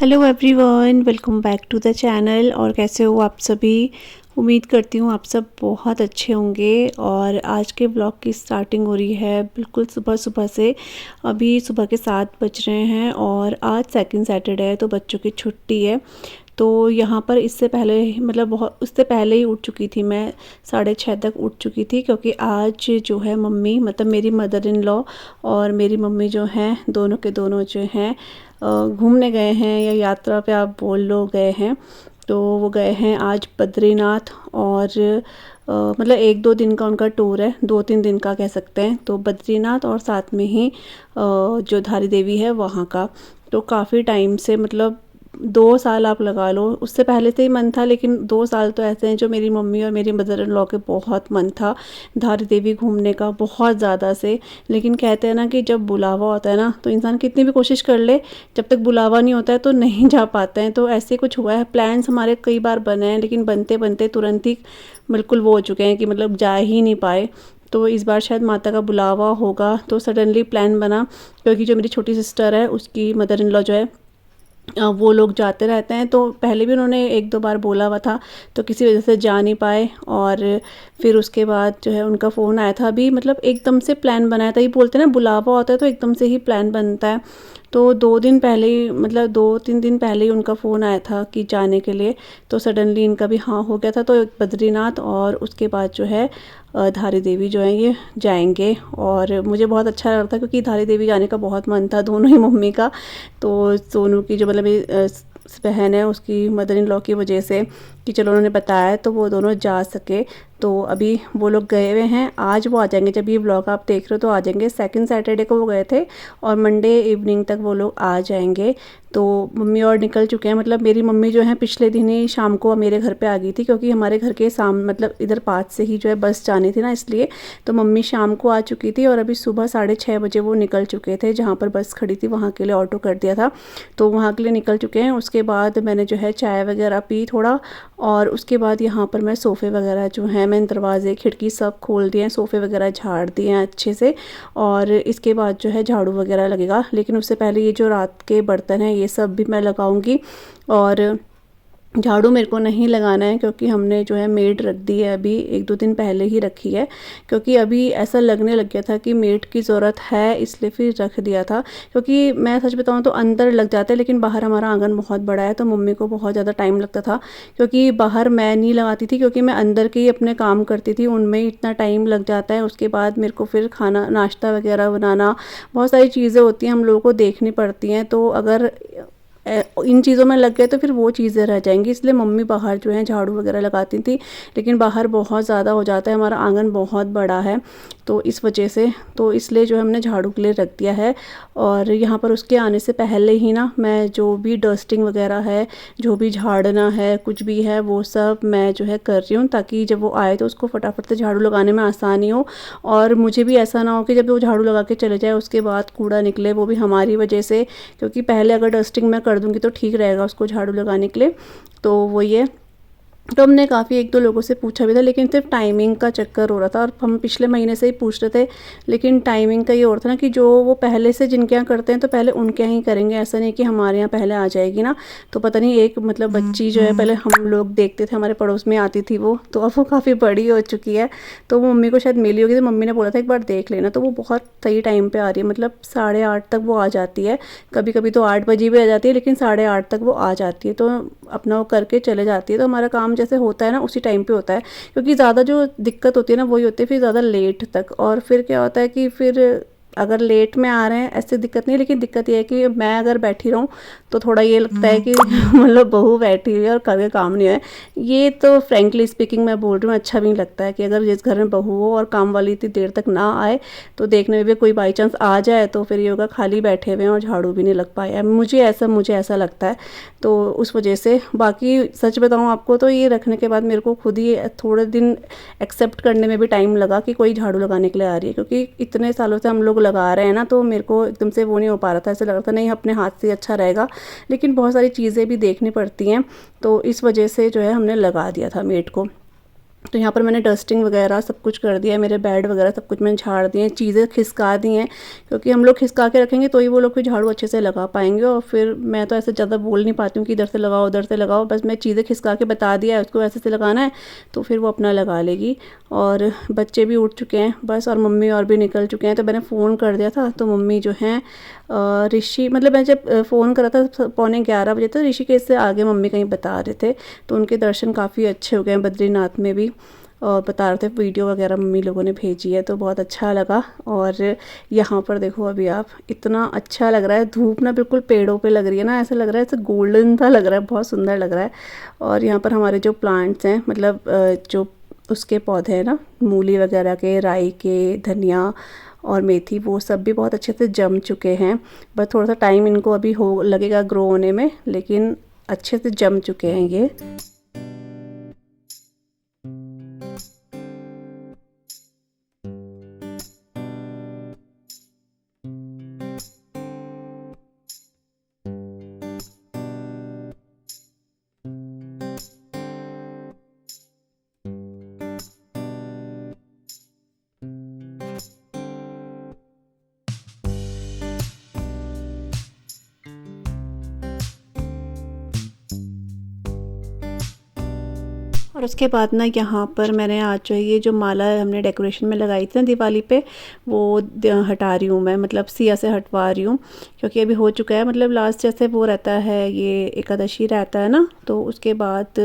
Hello everyone, welcome back to the channel. और कैसे हो आप सभी? उम्मीद करती हूँ आप सब बहुत अच्छे होंगे। और आज के ब्लॉग की स्टार्टिंग हो रही है बिल्कुल सुबह सुबह से। अभी सुबह के 7 बज रहे हैं और आज सेकंड सैटरडे है तो बच्चों की छुट्टी है। तो यहाँ पर इससे पहले मतलब बहुत उससे पहले ही उठ चुकी थी मैं, 6:30 तक उठ चुकी थी, क्योंकि आज जो है मम्मी मतलब मेरी मदर इन लॉ और मेरी मम्मी जो हैं दोनों के दोनों जो हैं घूमने गए हैं, या यात्रा पे आप बोल लो गए हैं। तो वो गए हैं आज बद्रीनाथ। और मतलब 1-2 दिन का उनका टूर है, 2-3 दिन का कह सकते हैं। तो बद्रीनाथ और साथ में ही जो धारी देवी है वहाँ का। तो काफ़ी टाइम से मतलब 2 साल आप लगा लो, उससे पहले से ही मन था, लेकिन 2 साल तो ऐसे हैं जो मेरी मम्मी और मेरी मदर इन लॉ के बहुत मन था धारी देवी घूमने का, बहुत ज़्यादा से। लेकिन कहते हैं ना कि जब बुलावा होता है ना तो इंसान कितनी भी कोशिश कर ले, जब तक बुलावा नहीं होता है तो नहीं जा पाते हैं। तो ऐसे कुछ हुआ है, प्लान्स हमारे कई बार बने हैं लेकिन बनते बनते तुरंत ही बिल्कुल वो हो चुके हैं कि मतलब जा ही नहीं पाए। तो इस बार शायद माता का बुलावा होगा तो सडनली प्लान बना, क्योंकि जो मेरी छोटी सिस्टर है उसकी मदर इन लॉ जो है वो लोग जाते रहते हैं। तो पहले भी उन्होंने 1-2 बार बोला हुआ था, तो किसी वजह से जा नहीं पाए। और फिर उसके बाद जो है उनका फ़ोन आया था अभी, मतलब एकदम से प्लान बनाया था। ये बोलते हैं ना बुलावा होता है तो एकदम से ही प्लान बनता है। तो 2 दिन पहले ही मतलब 2-3 दिन पहले ही उनका फ़ोन आया था कि जाने के लिए। तो सडनली इनका भी हाँ हो गया था। तो बद्रीनाथ और उसके बाद जो है धारी देवी जो है ये जाएंगे। और मुझे बहुत अच्छा लग रहा था क्योंकि धारी देवी जाने का बहुत मन था दोनों ही मम्मी का। तो सोनू की जो मतलब बहन है उसकी मदर इन लॉ की वजह से कि चलो उन्होंने बताया तो वो दोनों जा सके। तो अभी वो लोग गए हुए हैं, आज वो आ जाएंगे। जब ये ब्लॉग आप देख रहे हो तो आ जाएंगे। सेकंड सैटरडे को वो गए थे और मंडे इवनिंग तक वो लोग आ जाएंगे। तो मम्मी और निकल चुके हैं, मतलब मेरी मम्मी जो है पिछले दिन ही शाम को मेरे घर पे आ गई थी, क्योंकि हमारे घर के सामने मतलब इधर पास से ही जो है बस जानी थी ना, इसलिए। तो मम्मी शाम को आ चुकी थी और अभी सुबह 6:30 बजे वो निकल चुके थे, जहाँ पर बस खड़ी थी वहाँ के लिए ऑटो कर दिया था, तो वहाँ के लिए निकल चुके हैं। उसके बाद मैंने जो है चाय वगैरह पी थोड़ा, और उसके बाद यहाँ पर मैं सोफ़े वगैरह जो हैं मैंने दरवाज़े खिड़की सब खोल दिए हैं, सोफ़े वगैरह झाड़ दिए हैं अच्छे से। और इसके बाद जो है झाड़ू वगैरह लगेगा, लेकिन उससे पहले ये जो रात के बर्तन हैं ये सब भी मैं लगाऊंगी। और झाड़ू मेरे को नहीं लगाना है क्योंकि हमने जो है मेड रख दी है, अभी 1-2 दिन पहले ही रखी है, क्योंकि अभी ऐसा लगने लग गया था कि मेड की ज़रूरत है, इसलिए फिर रख दिया था। क्योंकि मैं सच बताऊं तो अंदर लग जाता है, लेकिन बाहर हमारा आंगन बहुत बड़ा है तो मम्मी को बहुत ज़्यादा टाइम लगता था, क्योंकि बाहर मैं नहीं लगाती थी, क्योंकि मैं अंदर के ही अपने काम करती थी, उनमें ही इतना टाइम लग जाता है। उसके बाद मेरे को फिर खाना नाश्ता वगैरह बनाना, बहुत सारी चीज़ें होती हैं हम लोगों को देखनी पड़ती हैं। तो अगर इन चीज़ों में लग गए तो फिर वो चीज़ें रह जाएंगी, इसलिए मम्मी बाहर जो है झाड़ू वगैरह लगाती थी। लेकिन बाहर बहुत ज़्यादा हो जाता है, हमारा आंगन बहुत बड़ा है, तो इस वजह से तो इसलिए जो हमने झाड़ू के लिए रख दिया है। और यहाँ पर उसके आने से पहले ही ना मैं जो भी डस्टिंग वगैरह है, जो भी झाड़ना है, कुछ भी है वो सब मैं जो है कर रही हूँ, ताकि जब वो आए तो उसको फटाफट से झाड़ू लगाने में आसानी हो। और मुझे भी ऐसा ना हो कि जब वो झाड़ू लगा के चले जाए उसके बाद कूड़ा निकले, वो भी हमारी वजह से। क्योंकि पहले अगर डस्टिंग मैं कर दूँगी तो ठीक रहेगा उसको झाड़ू लगाने के लिए। तो वो ये तो हमने काफ़ी 1-2 लोगों से पूछा भी था, लेकिन सिर्फ टाइमिंग का चक्कर हो रहा था। और हम पिछले महीने से ही पूछ रहे थे, लेकिन टाइमिंग का ये और था ना कि जो वो पहले से जिनके यहाँ करते हैं तो पहले उनके यहाँ ही करेंगे, ऐसा नहीं कि हमारे यहाँ पहले आ जाएगी ना। तो पता नहीं एक मतलब बच्ची जो है पहले हम लोग देखते थे, हमारे पड़ोस में आती थी वो, तो अब वो काफ़ी बड़ी हो चुकी है। तो वो मम्मी को शायद मिली होगी, तो मम्मी ने बोला था एक बार देख लेना। तो वो बहुत सही टाइम पर आ रही है, मतलब 8:30 तक वो आ जाती है, कभी कभी तो 8 बजे भी आ जाती है, लेकिन 8:30 तक वो आ जाती है। तो अपना वो करके चले जाती है, तो हमारा काम जैसे होता है ना उसी टाइम पे होता है। क्योंकि ज़्यादा जो दिक्कत होती है ना वही होती है फिर ज़्यादा लेट तक। और फिर क्या होता है कि फिर अगर लेट में आ रहे हैं ऐसे दिक्कत नहीं, लेकिन दिक्कत ये है कि मैं अगर बैठी रहूँ तो थोड़ा ये लगता है कि मतलब बहू बैठी हुई है और कभी काम नहीं है। ये तो फ्रेंकली स्पीकिंग मैं बोल रही हूँ, अच्छा भी नहीं लगता है कि अगर जिस घर में बहू हो और काम वाली इतनी देर तक ना आए, तो देखने में भी कोई बाई चांस आ जाए तो फिर ये होगा खाली बैठे हुए हैं और झाड़ू भी नहीं लग पाया। मुझे ऐसा लगता है, तो उस वजह से। बाकी सच बताऊँ आपको तो ये रखने के बाद मेरे को खुद ही थोड़े दिन एक्सेप्ट करने में भी टाइम लगा कि कोई झाड़ू लगाने के लिए आ रही है, क्योंकि इतने सालों से हम लोग लगा रहे हैं ना, तो मेरे को एकदम से वो नहीं हो पा रहा था। ऐसा लग रहा था नहीं अपने हाथ से अच्छा रहेगा, लेकिन बहुत सारी चीज़ें भी देखनी पड़ती हैं, तो इस वजह से जो है हमने लगा दिया था मेड को। तो यहाँ पर मैंने डस्टिंग वगैरह सब कुछ कर दिया है, मेरे बेड वगैरह सब कुछ मैंने झाड़ दिए, चीज़ें खिसका दी हैं, क्योंकि हम लोग खिसका के रखेंगे तो ही वो लोग फिर झाड़ू अच्छे से लगा पाएंगे। और फिर मैं तो ऐसे ज़्यादा बोल नहीं पाती हूँ कि इधर से लगाओ उधर से लगाओ, बस मैं चीज़ें खिसका के बता दिया है उसको ऐसे से लगाना है, तो फिर वो अपना लगा लेगी। और बच्चे भी उठ चुके हैं बस, और मम्मी और भी निकल चुके हैं। तो मैंने फ़ोन कर दिया था, तो मम्मी जो हैं ऋषि, मतलब मैं जब फ़ोन करा था 11:15 बजे, तो ऋषिकेश से आगे मम्मी कहीं बता रहे थे, तो उनके दर्शन काफ़ी अच्छे हो गए हैं बद्रीनाथ में भी। और बता रहे थे वीडियो वगैरह मम्मी लोगों ने भेजी है, तो बहुत अच्छा लगा। और यहाँ पर देखो अभी आप, इतना अच्छा लग रहा है, धूप ना बिल्कुल पेड़ों पे लग रही है ना, ऐसा लग रहा है ऐसे गोल्डन सा लग रहा है, बहुत सुंदर लग रहा है। और यहाँ पर हमारे जो प्लांट्स हैं, मतलब जो उसके पौधे हैं ना, मूली वगैरह के, राई के, धनिया और मेथी, वो सब भी बहुत अच्छे से जम चुके हैं। बस थोड़ा सा टाइम इनको अभी हो लगेगा ग्रो होने में, लेकिन अच्छे से जम चुके हैं ये। और उसके बाद ना यहाँ पर मैंने आज जो ये जो माला हमने डेकोरेशन में लगाई थी ना दिवाली पे, वो हटा रही हूँ मैं, मतलब सिया से हटवा रही हूँ, क्योंकि अभी हो चुका है, मतलब लास्ट जैसे वो रहता है, ये एकादशी रहता है ना, तो उसके बाद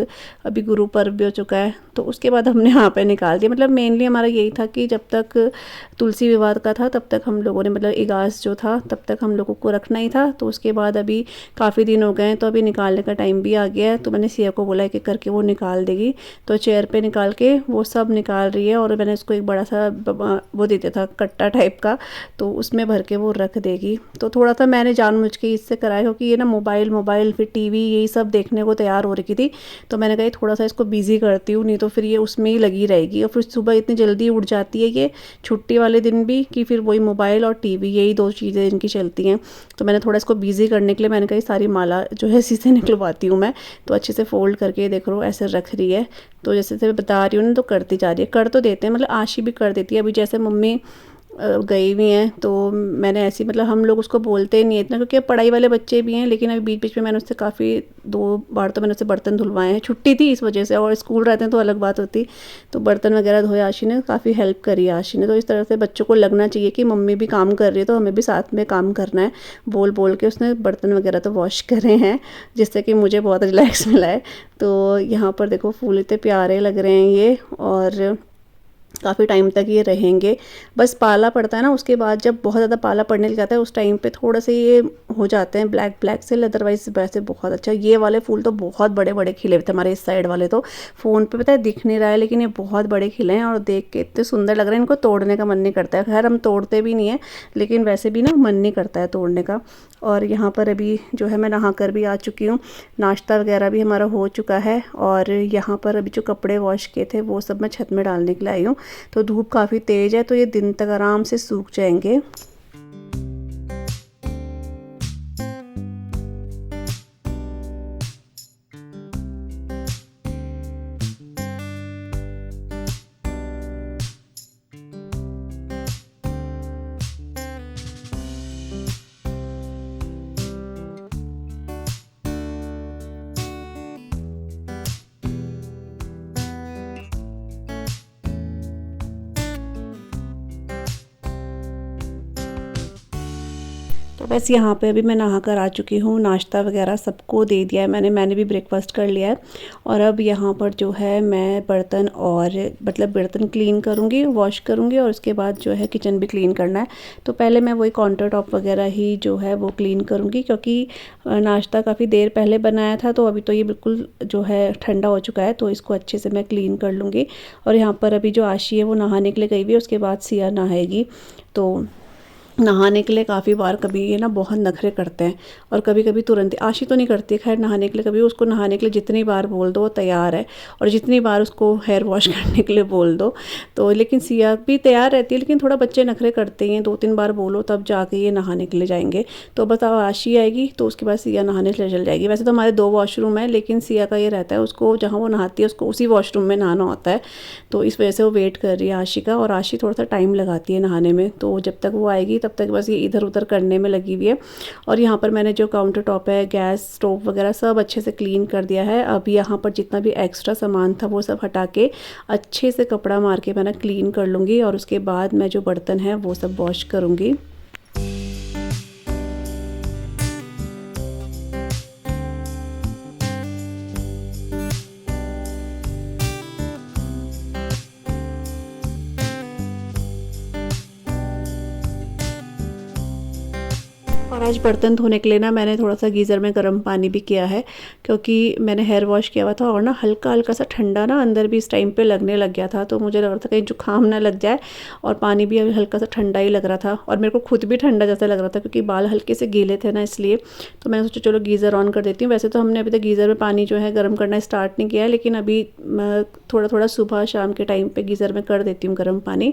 अभी गुरु पर्व भी हो चुका है, तो उसके बाद हमने यहाँ पे निकाल दिया। मतलब मेनली हमारा यही था कि जब तक तुलसी विवाह का था तब तक हम लोगों ने, मतलब इगास जो था तब तक हम लोगों को रखना ही था। तो उसके बाद अभी काफ़ी दिन हो गए हैं, तो अभी निकालने का टाइम भी आ गया है, तो मैंने सिया को बोला कि करके वो निकाल देगी। तो चेयर पे निकाल के वो सब निकाल रही है, और मैंने उसको एक बड़ा सा वो दे दिया था कट्टा टाइप का, तो उसमें भर के वो रख देगी। तो थोड़ा सा मैंने जानबूझ के इससे कराया, क्योंकि ये ना मोबाइल मोबाइल फिर टीवी यही सब देखने को तैयार हो रही थी, तो मैंने कहा थोड़ा सा इसको बिजी करती हूँ, नहीं तो फिर ये उसमें ही लगी रहेगी। और फिर सुबह इतनी जल्दी उठ जाती है ये छुट्टी वाले दिन भी, कि फिर वही मोबाइल और टीवी यही दो चीज़ें इनकी चलती हैं। तो मैंने थोड़ा इसको बिजी करने के लिए मैंने कहा सारी माला जो है इसी से निकलवाती हूँ मैं। तो अच्छे से फोल्ड करके देख लो ऐसे रख रही है। तो जैसे से बता रही हूँ ना, तो करती जा रही है, कर तो देते हैं, मतलब आशी भी कर देती है। अभी जैसे मम्मी गई हुई हैं, तो मैंने ऐसी, मतलब हम लोग उसको बोलते नहीं है इतना, क्योंकि अब पढ़ाई वाले बच्चे भी हैं, लेकिन अभी बीच बीच में मैंने उससे काफ़ी 2 बार तो मैंने उससे बर्तन धुलवाए हैं, छुट्टी थी इस वजह से, और स्कूल रहते हैं तो अलग बात होती। तो बर्तन वगैरह धोए आशी ने, काफ़ी हेल्प करी आशी ने। तो इस तरह से बच्चों को लगना चाहिए कि मम्मी भी काम कर रही है तो हमें भी साथ में काम करना है। बोल बोल के उसने बर्तन वगैरह तो वॉश करे हैं, जिससे कि मुझे बहुत रिलैक्स मिला है। तो यहाँ पर देखो फूल इतने प्यारे लग रहे हैं ये, और काफ़ी टाइम तक ये रहेंगे। बस पाला पड़ता है ना, उसके बाद जब बहुत ज़्यादा पाला पड़ने लग जाता है उस टाइम पे थोड़ा से ये हो जाते हैं ब्लैक ब्लैक से, अदरवाइज वैसे बहुत अच्छा। ये वाले फूल तो बहुत बड़े बड़े खिले हुए थे हमारे इस साइड वाले, तो फ़ोन पे पता है दिख नहीं रहा है, लेकिन ये बहुत बड़े खिले हैं और देख के इतने सुंदर लग रहे हैं, इनको तोड़ने का मन नहीं करता है। खैर हम तोड़ते भी नहीं है, लेकिन वैसे भी ना मन नहीं करता है तोड़ने का। और यहाँ पर अभी जो है मैं नहा कर भी आ चुकी हूँ, नाश्ता वगैरह भी हमारा हो चुका है। और यहाँ पर अभी जो कपड़े वॉश किए थे वो सब मैं छत में डालने के लिए आई हूँ। तो धूप काफ़ी तेज़ है, तो ये दिन तक आराम से सूख जाएंगे। तो बस यहाँ पे अभी मैं नहा कर आ चुकी हूँ, नाश्ता वगैरह सबको दे दिया है मैंने भी ब्रेकफास्ट कर लिया है। और अब यहाँ पर जो है मैं बर्तन, और मतलब बर्तन क्लीन करूँगी, वॉश करूँगी, और उसके बाद जो है किचन भी क्लीन करना है। तो पहले मैं वही काउंटर टॉप वगैरह ही जो है वो क्लीन करूँगी, क्योंकि नाश्ता काफ़ी देर पहले बनाया था, तो अभी तो ये बिल्कुल जो है ठंडा हो चुका है, तो इसको अच्छे से मैं क्लीन कर लूँगी। और यहाँ पर अभी जो आशी है वो नहाने के लिए गई हुई है, उसके बाद सिया नहाएगी। तो नहाने के लिए काफ़ी बार कभी ये ना बहुत नखरे करते हैं और कभी कभी तुरंत आशी तो नहीं करती है खैर नहाने के लिए, कभी उसको नहाने के लिए जितनी बार बोल दो वो तैयार है, और जितनी बार उसको हेयर वॉश करने के लिए बोल दो तो, लेकिन सिया भी तैयार रहती है, लेकिन थोड़ा बच्चे नखरे करते हैं, 2-3 बार बोलो तब जाके ये नहाने के लिए जाएंगे। तो बस अब आशी आएगी तो उसके बाद सिया नहाने के लिए चल जाएगी। वैसे तो हमारे 2 वॉशरूम है, लेकिन सिया का ये रहता है उसको जहाँ वो नहाती है उसको उसी वॉशरूम में नहाना होता है, तो इस वजह से वो वेट कर रही है आशी का। और आशी थोड़ा सा टाइम लगाती है नहाने में, तो जब तक वो आएगी तब तक बस ये इधर उधर करने में लगी हुई है। और यहाँ पर मैंने जो काउंटर टॉप है, गैस स्टोव वगैरह सब अच्छे से क्लीन कर दिया है। अब यहाँ पर जितना भी एक्स्ट्रा सामान था वो सब हटा के अच्छे से कपड़ा मार के मैंने क्लीन कर लूँगी, और उसके बाद मैं जो बर्तन है वो सब वॉश करूँगी। और आज बर्तन धोने के लिए ना मैंने थोड़ा सा गीज़र में गर्म पानी भी किया है, क्योंकि मैंने हेयर वॉश किया हुआ था और ना हल्का हल्का सा ठंडा ना अंदर भी इस टाइम पे लगने लग गया था, तो मुझे लग रहा था कहीं जुकाम ना लग जाए, और पानी भी अभी हल्का सा ठंडा ही लग रहा था और मेरे को खुद भी ठंडा जैसा लग रहा था क्योंकि बाल हल्के से गीले थे ना, इसलिए तो मैंने सोचा चलो गीज़र ऑन कर देती हूँ। वैसे तो हमने अभी तक गीज़र में पानी जो है गर्म करना स्टार्ट नहीं किया है, लेकिन अभी मैं थोड़ा थोड़ा सुबह शाम के टाइम पर गीज़र में कर देती हूँ गर्म पानी,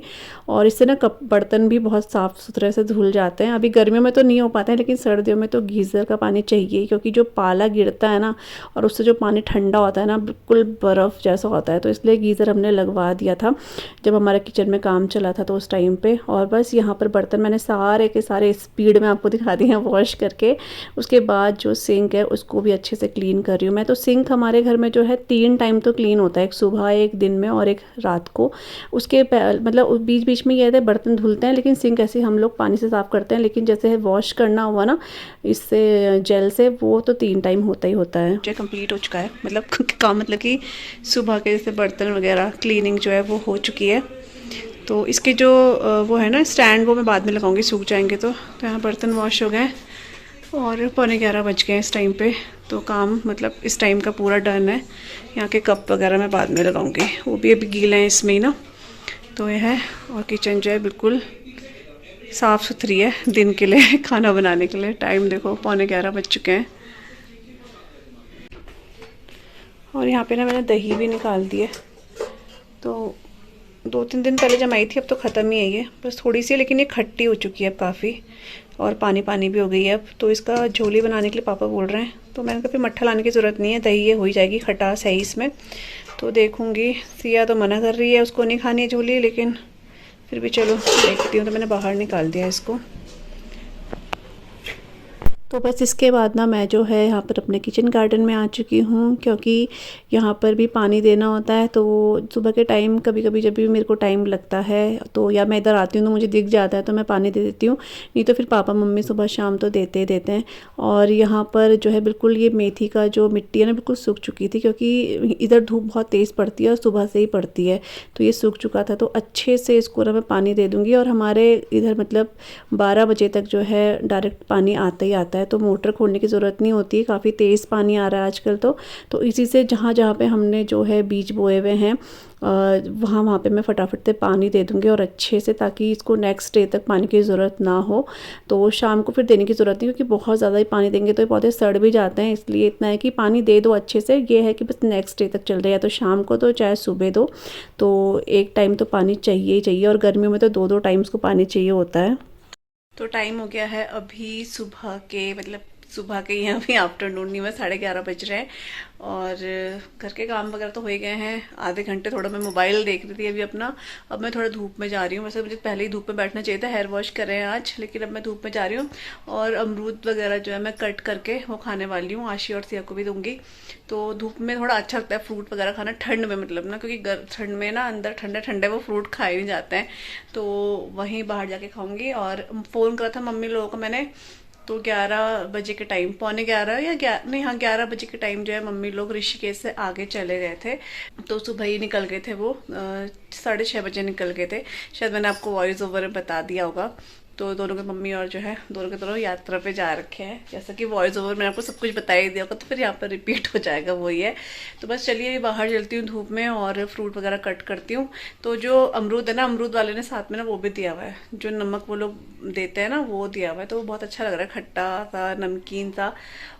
और इससे ना बर्तन भी बहुत साफ़ सुथरे से धुल जाते हैं। अभी गर्मियों में तो नहीं हो पाते हैं, लेकिन सर्दियों में तो गीज़र का पानी चाहिए, क्योंकि जो पाला गिरता है ना और उससे जो पानी ठंडा होता है ना बिल्कुल बर्फ़ जैसा होता है, तो इसलिए गीज़र हमने लगवा दिया था जब हमारे किचन में काम चला था तो उस टाइम पे। और बस यहाँ पर बर्तन मैंने सारे के सारे स्पीड में आपको दिखा दिए हैं वॉश करके। उसके बाद जो सिंक है उसको भी अच्छे से क्लीन कर रही हूँ मैं। तो सिंक हमारे घर में जो है 3 टाइम तो क्लीन होता है, एक सुबह, एक दिन में और एक रात को। उसके मतलब बीच बीच में ये है बर्तन धुलते हैं, लेकिन सिंक ऐसे हम लोग पानी से साफ़ करते हैं, लेकिन जैसे वॉश करना हुआ ना इससे जेल से, वो तो 3 टाइम होता ही होता है। जो कंप्लीट हो चुका है, मतलब काम, मतलब कि सुबह के जैसे बर्तन वगैरह क्लीनिंग जो है वो हो चुकी है। तो इसके जो वो है ना स्टैंड, वो मैं बाद में लगाऊंगी, सूख जाएंगे तो यहाँ बर्तन वॉश हो गए और 11:15 बज गए इस टाइम पे। तो काम मतलब इस टाइम का पूरा डन है। यहाँ के कप वगैरह मैं बाद में लगाऊंगी, वो भी अभी गीले हैं इसमें ही ना। तो ये है, और किचन जो है बिल्कुल साफ़ सुथरी है दिन के लिए खाना बनाने के लिए। टाइम देखो 11:15 बज चुके हैं। और यहाँ पे ना मैंने दही भी निकाल दी है, तो 2-3 दिन पहले जमाई थी, अब तो ख़त्म ही है ये, बस थोड़ी सी, लेकिन ये खट्टी हो चुकी है अब काफ़ी, और पानी पानी भी हो गई है अब। तो इसका झोली बनाने के लिए पापा बोल रहे हैं, तो मैंने कहा फिर मट्ठा लाने की ज़रूरत नहीं है, दही ये हो ही जाएगी, खटास है ही इसमें। तो देखूँगी, सिया तो मना कर रही है, उसको नहीं खानी है झोली, लेकिन फिर भी चलो देखती हूँ। तो मैंने बाहर निकाल दिया इसको। तो बस इसके बाद ना मैं जो है यहाँ पर अपने किचन गार्डन में आ चुकी हूँ, क्योंकि यहाँ पर भी पानी देना होता है। तो सुबह के टाइम कभी कभी जब भी मेरे को टाइम लगता है तो या मैं इधर आती हूँ तो मुझे दिख जाता है तो मैं पानी दे देती हूँ, नहीं तो फिर पापा मम्मी सुबह शाम तो देते ही देते हैं। और यहाँ पर जो है बिल्कुल ये मेथी का जो मिट्टी है ना बिल्कुल सूख चुकी थी, क्योंकि इधर धूप बहुत तेज़ पड़ती है और सुबह से ही पड़ती है, तो ये सूख चुका था। तो अच्छे से इसको ना मैं पानी दे दूँगी, और हमारे इधर मतलब 12 बजे तक जो है डायरेक्ट पानी आता ही आता है, तो मोटर खोलने की ज़रूरत नहीं होती। काफ़ी तेज़ पानी आ रहा है आजकल तो इसी से जहाँ जहाँ पे हमने जो है बीज बोए हुए हैं वहाँ पे मैं फटाफट से पानी दे दूँगी, और अच्छे से, ताकि इसको नेक्स्ट डे तक पानी की ज़रूरत ना हो। तो शाम को फिर देने की ज़रूरत नहीं, क्योंकि बहुत ज़्यादा ही पानी देंगे तो ये पौधे सड़ भी जाते हैं, इसलिए इतना है कि पानी दे दो अच्छे से। ये है कि बस नेक्स्ट डे तक चल रहा है, या तो शाम को दो चाहे सुबह दो, तो एक टाइम तो पानी चाहिए ही चाहिए। और गर्मियों में तो 2-2 टाइम उसको पानी चाहिए होता है। तो टाइम हो गया है अभी सुबह के, मतलब सुबह के यहाँ भी आफ्टरनून नहीं, मैं 11:30 बज रहे हैं, और घर के काम वगैरह तो हो ही गए हैं। आधे घंटे थोड़ा मैं मोबाइल देख रही थी अभी अपना। अब मैं थोड़ा धूप में जा रही हूँ, वैसे मुझे पहले ही धूप में बैठना चाहिए था, हेयर वॉश कर रहे हैं आज, लेकिन अब मैं धूप में जा रही हूँ। और अमरूद वगैरह जो है मैं कट करके वो खाने वाली हूँ, आशी और सिया को भी दूंगी। तो धूप में थोड़ा अच्छा लगता है फ्रूट वगैरह खाना, ठंड में मतलब ना, क्योंकि ठंड में ना अंदर ठंडे ठंडे वो फ्रूट खाए नहीं जाते हैं, तो वहीं बाहर जाके खाऊंगी। और फ़ोन करा था मम्मी लोगों को मैंने, तो 11 बजे के टाइम, 11:45 या नहीं, हाँ 11 बजे के टाइम जो है मम्मी लोग ऋषिकेश से आगे चले गए थे। तो सुबह ही निकल गए थे वो, 6:30 बजे निकल गए थे, शायद मैंने आपको वॉइस ओवर में बता दिया होगा। तो दोनों के मम्मी और जो है दोनों के दोनों यात्रा पे जा रखे हैं। जैसा कि वॉइस ओवर मैंने आपको सब कुछ बता ही दिया होगा, तो फिर यहाँ पर रिपीट हो जाएगा, वही है। तो बस चलिए बाहर चलती हूँ धूप में और फ्रूट वगैरह कट करती हूँ। तो जो अमरूद है ना, अमरूद वाले ने साथ में ना वो भी दिया हुआ है, जो नमक वो लोग देते हैं ना, वो दिया हुआ है। तो वो बहुत अच्छा लग रहा है, खट्टा सा नमकीन सा,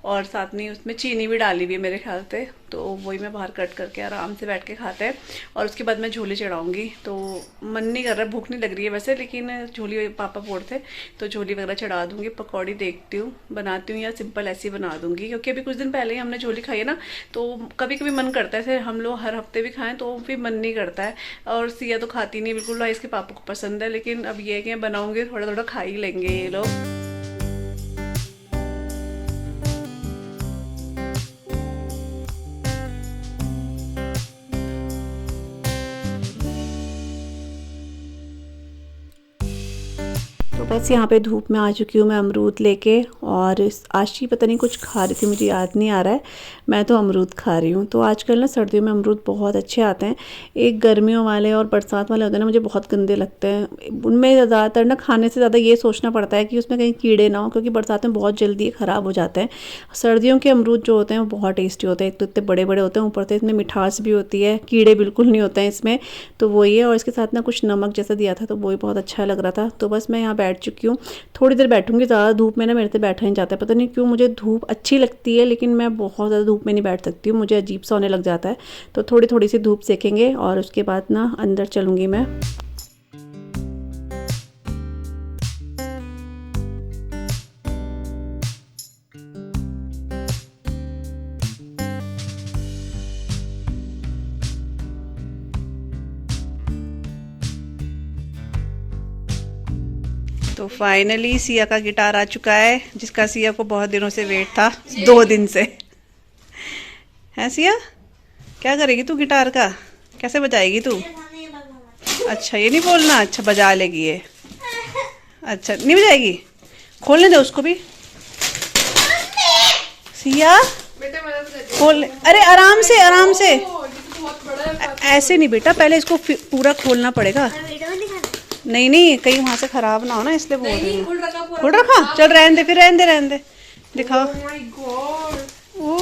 और साथ में उसमें चीनी भी डाली हुई है मेरे ख्याल से। तो वही मैं बाहर कट करके आराम से बैठ के खाते हैं, और उसके बाद मैं झोली चढ़ाऊंगी। तो मन नहीं कर रहा, भूख नहीं लग रही है वैसे, लेकिन झोली पापा फोड़ते तो झोली वगैरह चढ़ा दूंगी। पकौड़ी देखती हूँ बनाती हूँ या सिंपल ऐसी बना दूंगी, क्योंकि अभी कुछ दिन पहले ही हमने झोली खाई है ना, तो कभी कभी मन करता है, ऐसे हम लोग हर हफ्ते भी खाएं तो भी मन नहीं करता है। और सिया तो खाती नहीं बिल्कुल, इसके पापा को पसंद है, लेकिन अब ये है कि बनाऊंगी थोड़ा थोड़ा खा ही लेंगे ये लोग। तो बस यहाँ पे धूप में आ चुकी हूँ मैं अमरूद लेके, और आशी पता नहीं कुछ खा रही थी, मुझे याद नहीं आ रहा है। मैं तो अमरूद खा रही हूँ। तो आजकल ना सर्दियों में अमरूद बहुत अच्छे आते हैं। एक गर्मियों वाले और बरसात वाले होते हैं ना, मुझे बहुत गंदे लगते हैं। उनमें ज़्यादातर ना खाने से ज़्यादा ये सोचना पड़ता है कि उसमें कहीं कीड़े ना हो, क्योंकि बरसात में बहुत जल्दी ख़राब हो जाते हैं। सर्दियों के अमरूद जो होते हैं वो बहुत टेस्टी होते हैं। एक तो इतने बड़े बड़े होते हैं, ऊपर से इसमें मिठास भी होती है, कीड़े बिल्कुल नहीं होते हैं इसमें। तो वही है, और इसके साथ ना कुछ नमक जैसा दिया था, तो वही बहुत अच्छा लग रहा था। तो बस मैं यहाँ बैठ चुकी हूँ, थोड़ी देर बैठूंगी। ज़्यादा धूप में ना मेरे से बैठा नहीं जाता है, पता नहीं क्यों। मुझे धूप अच्छी लगती है, लेकिन मैं बहुत ज़्यादा धूप में नहीं बैठ सकती हूँ, मुझे अजीब सा होने लग जाता है। तो थोड़ी थोड़ी सी धूप सेकेंगे और उसके बाद ना अंदर चलूँगी मैं। तो फाइनली सिया का गिटार आ चुका है, जिसका सिया को बहुत दिनों से वेट था, 2 दिन से। है सिया, क्या करेगी तू गिटार का, कैसे बजाएगी तू? अच्छा ये नहीं बोलना, अच्छा बजा लेगी ये। अच्छा नहीं बजाएगी, खोलने दे उसको भी। सिया खोल, अरे आराम से आराम से, ऐसे नहीं बेटा, पहले इसको पूरा खोलना पड़ेगा। नहीं नहीं, कहीं वहां से खराब ना हो ना, इसलिए बोल रही हूँ। खुल रखा, चल रहने दे फिर, रहने दे दिखाओ। ओ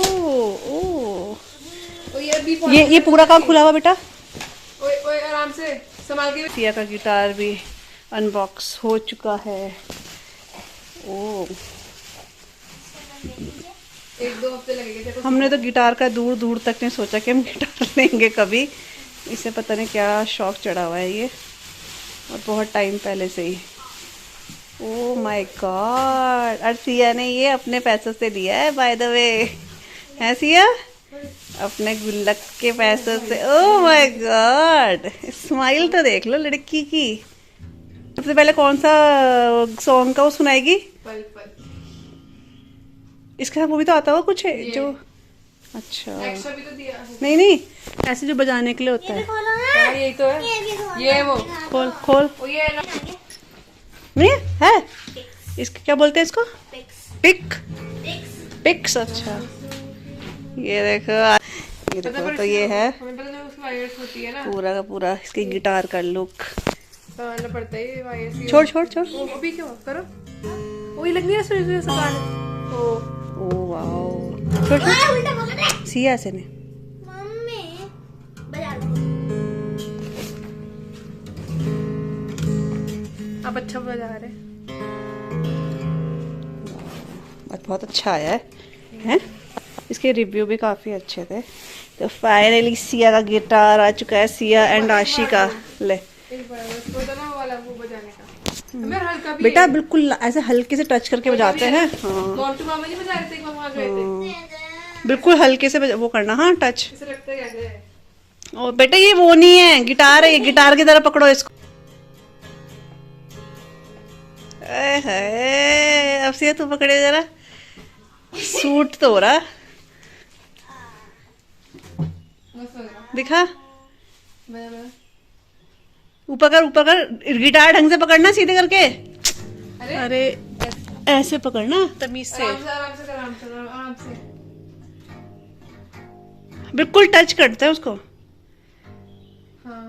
ये पूरा काम खुला हुआ बेटा। आराम से संभाल के। सिया का गिटार भी अनबॉक्स हो चुका है। ओ 1-2 हफ्ते लगेंगे। हमने तो गिटार का दूर दूर तक नहीं सोचा कि हम गिटार लेंगे कभी। इसे पता नहीं क्या शौक चढ़ा हुआ है ये, और बहुत टाइम पहले से ही। ओह माय गॉड, और सिया ने ये अपने पैसों से लिया है बाय द वे। है सिया, अपने गुल्लक के पैसों से। ओह माय गॉड, स्माइल तो देख लो लड़की की। सबसे पहले कौन सा सॉन्ग का वो सुनाएगी? पल पल। इसके साथ वो भी तो आता होगा कुछ है जो, अच्छा एक्स्ट्रा भी तो दिया है। नहीं नहीं, ऐसे जो बजाने के लिए होता है। हाँ, यही तो है, ये वो खोल खोल। ये नहीं है, इसके क्या बोलते हैं इसको? Pic, pics. अच्छा ये देखो, ये देखो, तो ये है हमें पता नहीं उसकी वायर्स होती है ना, पूरा का पूरा इसके गिटार का लुक। संभालना पड़ता है ये वायर्स। छोड़ छोड़ छोड़। वो अभी क्या करो, वो ये लग नहीं है सुई संभाल। ओ वाओ, छोड़ छोड़। सिया से ने आप अच्छा बजा रहे बहुत अच्छा आया है? इसके रिव्यू भी काफ़ी अच्छे थे। तो फाइनली सिया का गिटार आ चुका है, सिया एंड आशी का। ले हल्का भी बेटा, बिल्कुल ऐसे हल्के से टच करके बजाते हैं। हाँ मोंटू मामा नहीं बजा रहे थे, वहां गए थे, बिल्कुल हल्के से वो करना। हाँ टच। इसे लगता है कैसे है। ओ बेटा, ये वो नहीं है, गिटार है ये, गिटार की तरह पकड़ो इसको। अब सिया तू पकड़े जरा, सूट तो हो रहा, दिखा। ऊपर कर, ऊपर कर, गिटार ढंग से पकड़ना, सीधे करके। अरे ऐसे पकड़ना तमीज से, आराम से आराम से आराम से। बिल्कुल टच करते हैं उसको। हाँ